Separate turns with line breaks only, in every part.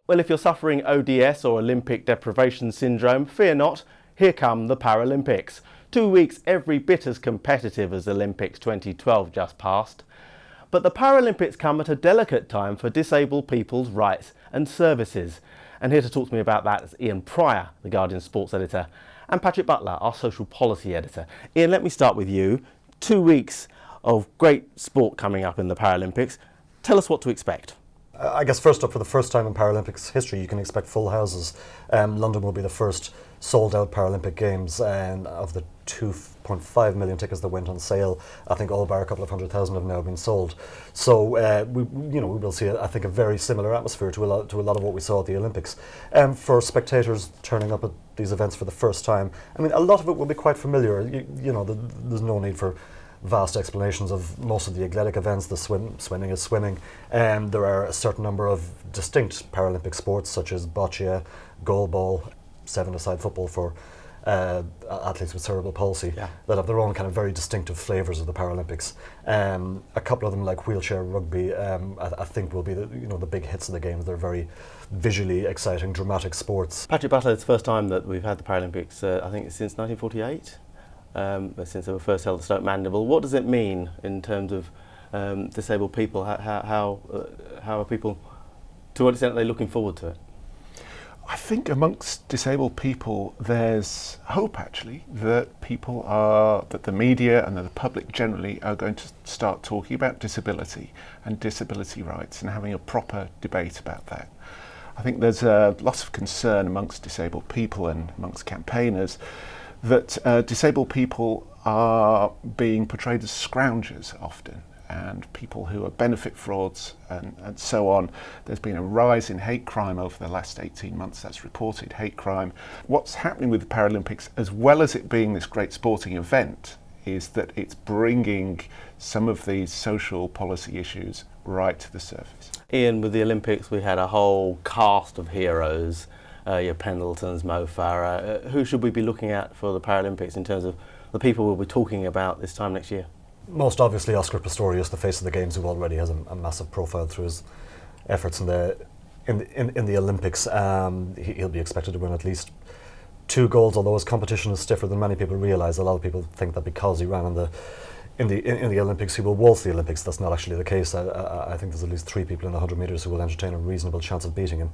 Well, if you're suffering ODS or Olympic deprivation syndrome, fear not, here come the Paralympics. 2 weeks every bit as competitive as Olympics 2012 just passed. But the Paralympics come at a delicate time for disabled people's rights and services. And here to talk to me about that is Ian Pryor, the Guardian sports editor, and Patrick Butler, our social policy editor. Ian, let me start with you. 2 weeks of great sport coming up in the Paralympics. Tell us what to expect.
I guess first up, for the first time in Paralympics history, you can expect full houses. London will be the first sold-out Paralympic Games, and of the 2.5 million tickets that went on sale, I think all bar a couple of 100,000 have now been sold. So we will see, I think, a very similar atmosphere to a lot of what we saw at the Olympics. For spectators turning up at these events for the first time, I mean, a lot of it will be quite familiar. There's no need for vast explanations of most of the athletic events. The swimming is swimming, and there are a certain number of distinct Paralympic sports such as boccia, goalball, seven-a-side football for athletes with cerebral palsy, that have their own kind of very distinctive flavours of the Paralympics. A couple of them, like wheelchair rugby, I think will be the big hits of the games. They're very visually exciting, dramatic sports.
Patrick Butler, it's the first time that we've had the Paralympics, I think it's since 1948. Since they were first held at Stoke Mandeville. What does it mean in terms of disabled people? How are people, to what extent are they looking forward to it?
I think amongst disabled people there's hope, actually, that that the media and that the public generally are going to start talking about disability and disability rights and having a proper debate about that. I think there's lots of concern amongst disabled people and amongst campaigners that disabled people are being portrayed as scroungers often, and people who are benefit frauds and so on. There's been a rise in hate crime over the last 18 months, that's reported hate crime. What's happening with the Paralympics, as well as it being this great sporting event, is that it's bringing some of these social policy issues right to the surface.
Ian, with the Olympics we had a whole cast of heroes. Your Pendletons, Mo Farah. Who should we be looking at for the Paralympics in terms of the people we'll be talking about this time next year?
Most obviously Oscar Pistorius, the face of the Games, who already has a massive profile through his efforts in the Olympics. He'll be expected to win at least 2 golds, although his competition is stiffer than many people realise. A lot of people think that because he ran in the Olympics, he will waltz the Olympics. That's not actually the case. I think there's at least 3 people in the 100 metres who will entertain a reasonable chance of beating him.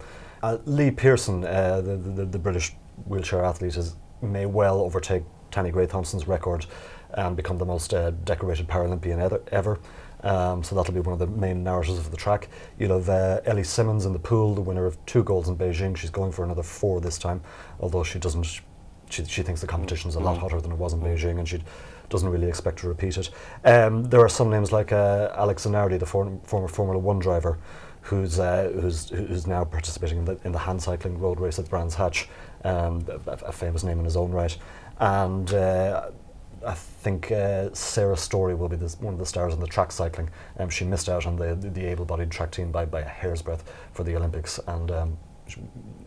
Lee Pearson, the British wheelchair athlete, may well overtake Tanni Gray-Thompson's record and become the most decorated Paralympian ever. So that'll be one of the main narratives of the track. You'll have Ellie Simmonds in the pool, the winner of 2 golds in Beijing. She's going for another 4 this time, although she doesn't. She thinks the competition is a lot hotter than it was in Beijing, and she doesn't really expect to repeat it. There are some names like Alex Zanardi, the former Formula 1 driver, who's now participating in the hand cycling road race at Brands Hatch, a famous name in his own right. And I think Sarah Story will be one of the stars in the track cycling. She missed out on the able-bodied track team by a hair's breadth for the Olympics, and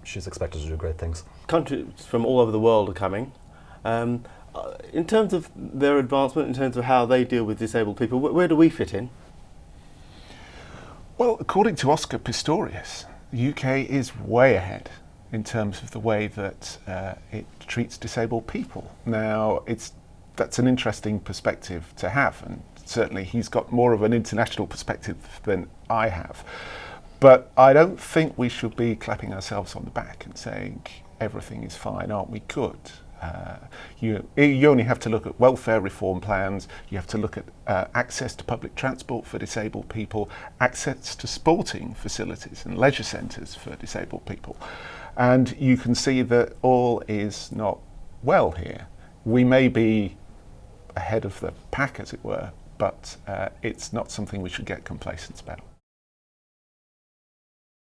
she's expected to do great things.
Countries from all over the world are coming. In terms of their advancement, in terms of how they deal with disabled people, where do we fit in?
Well, according to Oscar Pistorius, the UK is way ahead in terms of the way that it treats disabled people. Now, that's an interesting perspective to have, and certainly he's got more of an international perspective than I have. But I don't think we should be clapping ourselves on the back and saying everything is fine, aren't we good? You only have to look at welfare reform plans, you have to look at access to public transport for disabled people, access to sporting facilities and leisure centres for disabled people. And you can see that all is not well here. We may be ahead of the pack, as it were, but it's not something we should get complacent about.